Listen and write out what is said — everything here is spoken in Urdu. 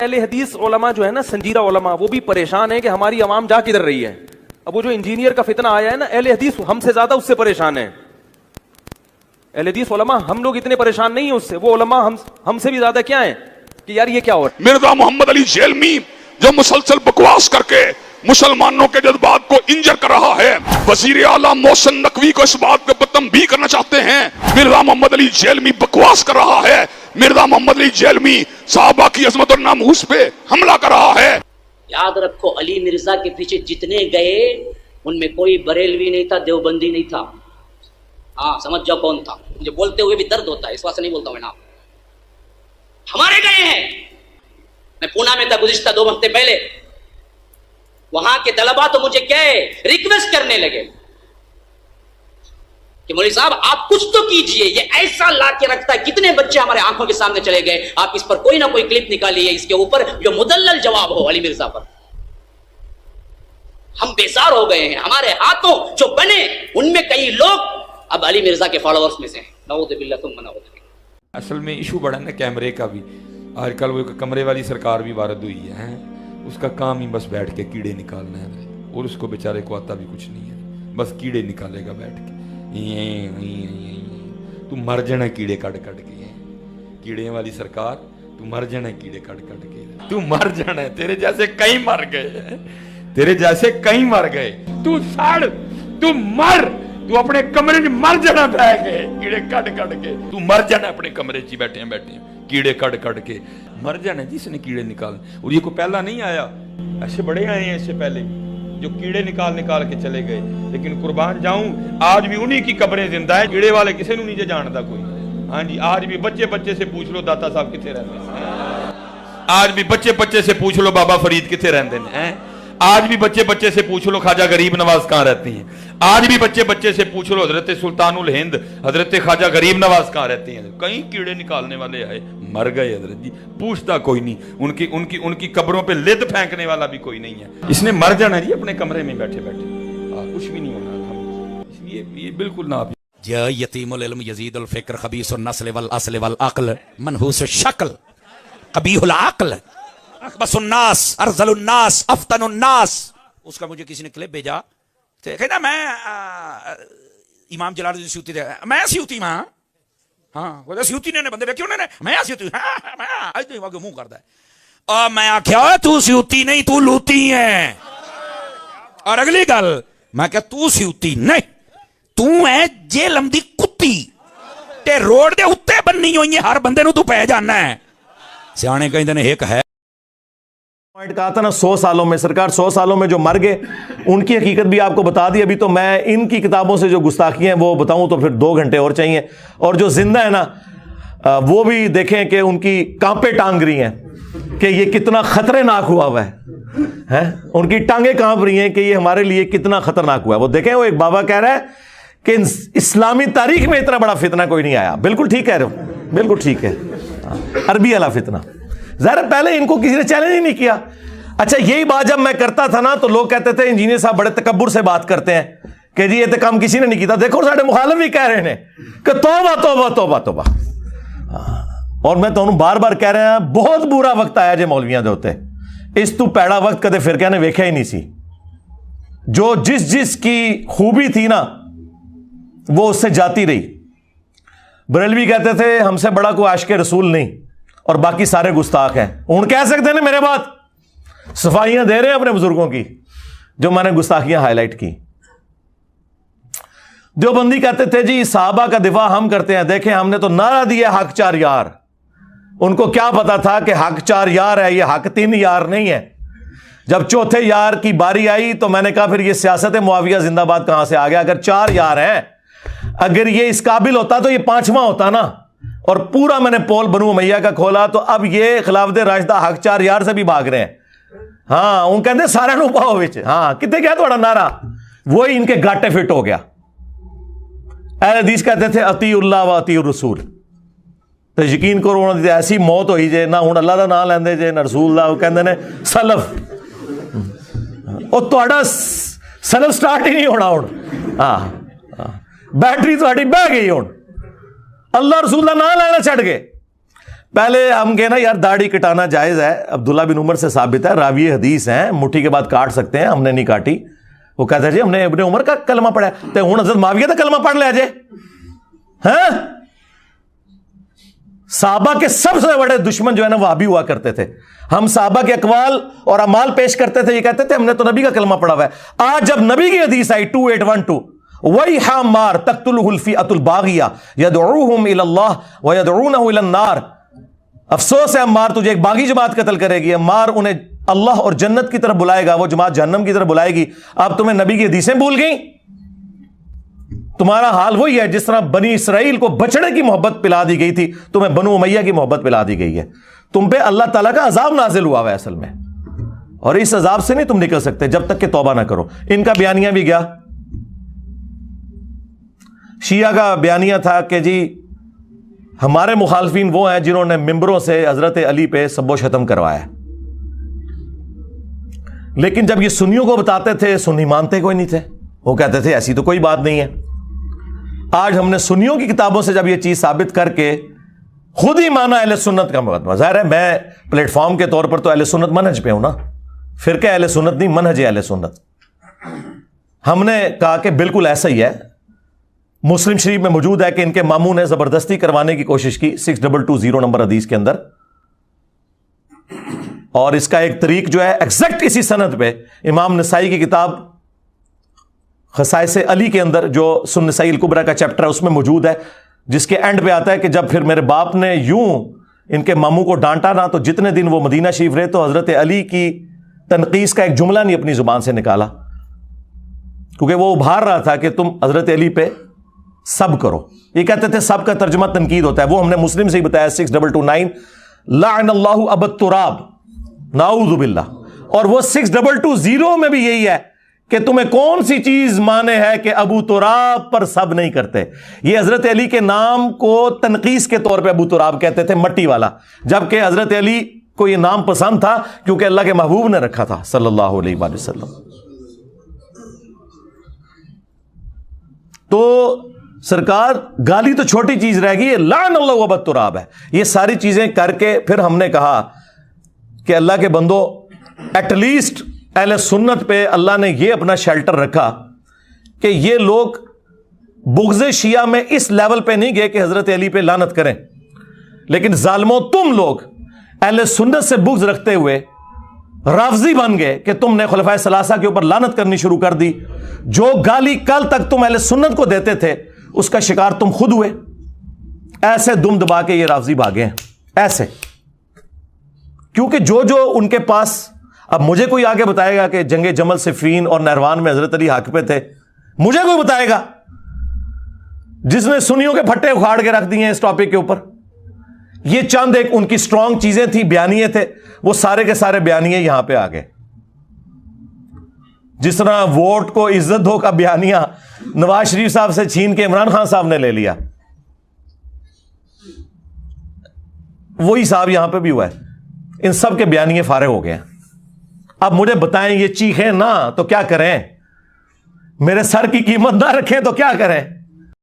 اہل حدیث علماء جو ہے نا, سنجیدہ علماء, وہ بھی پریشان ہیں کہ ہماری عوام جا کدھر رہی ہے. اب وہ جو انجینئر کا فتنہ آیا ہے نا, اہل حدیث ہم سے زیادہ اس سے پریشان ہیں. اہل حدیث علماء ہم لوگ اتنے پریشان نہیں ہیں اس سے, وہ علماء ہم سے بھی زیادہ کیا ہیں کہ یار یہ کیا ہو رہا ہے. مرزا محمد علی جیلمی جو مسلسل بکواس کر کے مسلمانوں کے جذبات کو انجر کر رہا ہے, وزیر اعلیٰ محسن نقوی کو اس بات پہ تنبیہ کرنا چاہتے ہیں. مرزا محمد علی جیلمی بکواس کر رہا ہے, مرزا محمد علی جیلمی صحابہ کی عظمت اور ناموس پہ حملہ کر رہا ہے. یاد رکھو, علی مرزا کے پیچھے جتنے گئے ان میں کوئی بریلوی نہیں تھا, دیوبندی نہیں تھا. ہاں سمجھ جاؤ کون تھا. مجھے بولتے ہوئے بھی درد ہوتا ہے, اس واسطے نہیں بولتا ہوں نا. ہمارے گئے ہیں. میں پونا میں تھا گزشتہ 2 ہفتے پہلے. وہاں کے طلباء تو مجھے کہے ریکویسٹ کرنے لگے کہ مولوی صاحب آپ کچھ تو کیجئے, یہ ایسا لا کے رکھتا ہے. کتنے بچے ہمارے آنکھوں کے سامنے چلے گئے, آپ اس پر کوئی نہ کوئی کلپ نکالیے اس کے اوپر جو مدلل جواب ہو علی مرزا پر. ہم بیزار ہو گئے ہیں. ہمارے ہاتھوں جو بنے ان میں کئی لوگ اب علی مرزا کے فالوورز میں سے ہیں. نعوذ باللہ ثم نعوذ باللہ. اصل میں ایشو بڑا نا کیمرے کا بھی. آج کل وہ کمرے والی سرکار بھی وارد ہوئی ہے, اس کا کام ہی بس بیٹھ کے کیڑے نکالنا ہے, اور اس کو بیچارے کو آتا بھی کچھ نہیں ہے, بس کیڑے نکالے گا بیٹھ کے. تو مر جانا کیڑے کٹ کٹ کے. کیڑے والی سرکار تو مر جانا کیڑے کٹ کٹ کے, تو مر جانا ہے. تیرے جیسے کئی مر گئے, تیرے جیسے کئی مر گئے. تو سڑ, تو مر, تو اپنے کمرے میں مر جانا بیٹھ کے کیڑے کٹ کٹ کے. تو مر جانا اپنے کمرے چ بیٹھے ہیں کیڑے کٹ کٹ کے مر جانا جس نے کیڑے نکال. اور یہ کوئی پہلا نہیں آیا, ایسے بڑے آئے ہیں اس سے پہلے جو کیڑے نکال کے چلے گئے. لیکن قربان جاؤں آج بھی انہی کی قبریں زندہ ہیں. کیڑے والے کسی نو نہیں جانتا کوئی. ہاں جی, آج بھی بچے سے پوچھ لو داتا صاحب کتنے رہتے ہیں. آج بھی بچے سے پوچھ لو بابا فرید کتنے رہتے ہیں. آج بھی بچے سے پوچھ لو خواجہ غریب نواز کہاں رہتی ہیں. آج بھی بچے سے پوچھ لو حضرت سلطان الہند حضرت خواجہ غریب نواز کہاں رہتی ہیں. کئی کیڑے نکالنے والے آئے, مر گئے حضرت جی. پوچھتا کوئی نہیں, ان کی قبروں پہ لد پھینکنے والا بھی کوئی نہیں ہے. اس نے مر جانا جی اپنے کمرے میں بیٹھے کچھ بھی نہیں ہونا. اس لیے یہ بالکل نہ. یا یتیم العلم یزید الفکر خبیث النسل والاصل والعقل منحوس الشکل قبیح العقل اخبث الناس ارذل الناس افتن الناس. اس کا مجھے کسی نے کلپ بھیجا, کہنا میں امام جلال الدین سیوطی دے, میں سیوطی ماں. ہاں وہ سیوطی نے بندے کیوں نے میں سیوطی میں منہ کرتا ہے. اور میں آخیا تو سیوطی نہیں تو لوتی ہے. اور اگلی گل میں کہ تو سیوطی نہیں, تو ہے جیلم دی کتی تے روڈ دے اتے بننی ہوئی ہر بندے نو تو پہ جانا ہے. سیانے کہیں دنے ایک ہے پوائنٹ کہا تھا نا 100 سالوں میں, سرکار 100 سالوں میں جو مر گئے ان کی حقیقت بھی آپ کو بتا دی. ابھی تو میں ان کی کتابوں سے جو گستاخی ہیں وہ بتاؤں تو پھر 2 گھنٹے اور چاہیے. اور جو زندہ ہے نا وہ بھی دیکھیں کہ ان کی کانپیں ٹانگ رہی ہیں کہ یہ کتنا خطرناک ہوا ہے. ان کی ٹانگیں کانپ رہی ہیں کہ یہ ہمارے لیے کتنا خطرناک ہوا ہے. وہ دیکھیں, وہ ایک بابا کہہ رہا ہے کہ اسلامی تاریخ میں اتنا بڑا فتنہ کوئی نہیں آیا. بالکل ٹھیک کہہ رہے ہو, بالکل ٹھیک ہے. عربی والا فتنہ ظاہر پہلے ان کو کسی نے چیلنج ہی نہیں کیا. اچھا یہی بات جب میں کرتا تھا نا تو لوگ کہتے تھے انجینئر صاحب بڑے تکبر سے بات کرتے ہیں کہ جی یہ تو کام کسی نے نہیں کیا. دیکھو ساڈے مخالف بھی کہہ رہے ہیں کہ توبہ توبہ توبہ توبہ. اور میں تو بار بار کہہ رہا ہوں بہت برا وقت آیا جے مولویاں دے ہوتے. اس تو پیڑا وقت کدے فرقے نے ویکھیا ہی نہیں سی. جو جس کی خوبی تھی نا وہ اس سے جاتی رہی. بریلوی کہتے تھے ہم سے بڑا کوئی عاشق رسول نہیں اور باقی سارے گستاخ ہیں. ہوں کہہ سکتے ہیں میرے بات صفائیاں دے رہے ہیں اپنے بزرگوں کی جو میں نے گستاخیاں ہائی لائٹ کی. دیوبندی کہتے تھے جی صحابہ کا دفاع ہم کرتے ہیں. دیکھیں ہم نے تو نعرہ دیا حق 4 یار. ان کو کیا پتا تھا کہ حق 4 یار ہے, یہ حق 3 یار نہیں ہے. جب چوتھے یار کی باری آئی تو میں نے کہا پھر یہ سیاست معاویہ زندہ باد کہاں سے آ گیا. اگر 4 یار ہیں, اگر یہ اس قابل ہوتا تو یہ 5واں ہوتا نا. اور پورا میں نے پول بنو امیہ کا کھولا تو اب یہ خلافت راشدہ حق 4 یار سے بھی بھاگ رہے ہیں. ہاں ان کہتے سارے نو پاؤ بچ. ہاں کتنے کیا تھوڑا نعرہ وہی ان کے گاٹے فٹ ہو گیا. اہل حدیث کہتے تھے اطیع اللہ و اطیع الرسول. تو یقین کرو انہوں نے ایسی موت ہوئی جے نہ ہوں اللہ دا نام لیندے جے نہ رسول اللہ. وہ کہندے نے سلف, اور تہاڈا سلف سٹارٹ ہی نہیں ہونا. ہوں بیٹری تہاڈی بہ گئی. ہوں اللہ رسول دا نام لینا چھڈ گئے. پہلے ہم کہنا یار داڑھی کٹانا جائز ہے، عبداللہ بن عمر سے ثابت ہے، راوی حدیث ہیں، مٹھی کے بعد کاٹ سکتے ہیں، ہم نے نہیں کاٹی. وہ کہتا ہے جی ہم نے ابن عمر کا کلمہ پڑھا ہے، تو ہوں حضرت معاویہ کا کلمہ پڑھ لیا جائے. ہاں صحابہ کے سب سے بڑے دشمن جو ہے نا وہابی ہوا کرتے تھے. ہم صحابہ کے اقوال اور اعمال پیش کرتے تھے، یہ کہتے تھے ہم نے تو نبی کا کلمہ پڑھا ہوا ہے. آج جب نبی کی حدیث آئی 2812 وَيْحَ مَارْ تَقْتُلُهُ الْفِئَةُ الْبَاغِيَةُ يَدْعُوهُمْ إِلَى اللَّهِ وَيَدْعُونَهُ إِلَى النَّارِ، افسوس ہے عمار تجھے ایک باغی جماعت قتل کرے گی. عمار انہیں اللہ اور جنت کی طرف بلائے گا، وہ جماعت جہنم کی طرف بلائے گی. اب تمہیں نبی کی حدیثیں بھول گئیں. تمہارا حال وہی ہے جس طرح بنی اسرائیل کو بچڑے کی محبت پلا دی گئی تھی، تمہیں بنو امیہ کی محبت پلا دی گئی ہے. تم پہ اللہ تعالیٰ کا عذاب نازل ہوا ہے اصل میں، اور اس عذاب سے نہیں تم نکل سکتے جب تک کہ توبہ نہ کرو. ان کا بیانیہ بھی گیا. شیعہ کا بیانیہ تھا کہ جی ہمارے مخالفین وہ ہیں جنہوں نے ممبروں سے حضرت علی پہ سب و شتم کروایا. لیکن جب یہ سنیوں کو بتاتے تھے، سنی مانتے کوئی نہیں تھے. وہ کہتے تھے ایسی تو کوئی بات نہیں ہے. آج ہم نے سنیوں کی کتابوں سے جب یہ چیز ثابت کر کے خود ہی مانا اہل سنت کا مقدمہ. ظاہر ہے میں پلیٹ فارم کے طور پر تو اہل سنت منہج پہ ہوں نا، فرقہ اہل سنت نہیں، منہج اہل سنت. ہم نے کہا کہ بالکل ایسا ہی ہے. مسلم شریف میں موجود ہے کہ ان کے ماموں نے زبردستی کروانے کی کوشش کی 6220 نمبر حدیث کے اندر، اور اس کا ایک طریق جو ہے ایگزیکٹ اسی سند پہ امام نسائی کی کتاب خصائص علی کے اندر جو سنن نسائی الکبریٰ کا چیپٹر ہے اس میں موجود ہے، جس کے اینڈ پہ آتا ہے کہ جب پھر میرے باپ نے یوں ان کے ماموں کو ڈانٹا نا، تو جتنے دن وہ مدینہ شریف رہے تو حضرت علی کی تنقیص کا ایک جملہ نہیں اپنی زبان سے نکالا، کیونکہ وہ ابھار رہا تھا کہ تم حضرت علی پہ سب کرو. یہ کہتے تھے سب کا ترجمہ تنقید ہوتا ہے. وہ ہم نے مسلم سے ہی بتایا 6229 لعن اللہ ابا التراب، نعوذ باللہ. اور وہ 6220 میں بھی یہی ہے کہ تمہیں کون سی چیز مانے ہے کہ ابو تراب پر سب نہیں کرتے. یہ حضرت علی کے نام کو تنقیص کے طور پہ ابو تراب کہتے تھے، مٹی والا، جبکہ حضرت علی کو یہ نام پسند تھا کیونکہ اللہ کے محبوب نے رکھا تھا صلی اللہ علیہ وآلہ وسلم. تو سرکار گالی تو چھوٹی چیز رہ گئی، لعن اللہ ابا التراب ہے. یہ ساری چیزیں کر کے پھر ہم نے کہا کہ اللہ کے بندو ایٹ لیسٹ اہل سنت پہ اللہ نے یہ اپنا شیلٹر رکھا کہ یہ لوگ بغض شیعہ میں اس لیول پہ نہیں گئے کہ حضرت علی پہ لعنت کریں، لیکن ظالموں تم لوگ اہل سنت سے بغض رکھتے ہوئے رافضی بن گئے کہ تم نے خلفائے ثلاثہ کے اوپر لعنت کرنی شروع کر دی. جو گالی کل تک تم اہل سنت کو دیتے تھے اس کا شکار تم خود ہوئے. ایسے دم دبا کے یہ رافضی بھاگے ہیں ایسے، کیونکہ جو ان کے پاس، اب مجھے کوئی آگے بتائے گا کہ جنگ جمل صفین اور نہروان میں حضرت علی حق پہ تھے؟ مجھے کوئی بتائے گا جس نے سنیوں کے پھٹے اکھاڑ کے رکھ دیے ہیں اس ٹاپک کے اوپر؟ یہ چند ایک ان کی سٹرونگ چیزیں تھیں، بیانیے تھے، وہ سارے کے سارے بیانیے یہاں پہ آ گئے. جس طرح ووٹ کو عزت دو کا بیانیہ نواز شریف صاحب سے چھین کے عمران خان صاحب نے لے لیا، وہی صاحب یہاں پہ بھی ہوا ہے. ان سب کے بیانیے فارغ ہو گئے ہیں. اب مجھے بتائیں یہ چیخیں نہ تو کیا کریں؟ میرے سر کی قیمت نہ رکھیں تو کیا کریں؟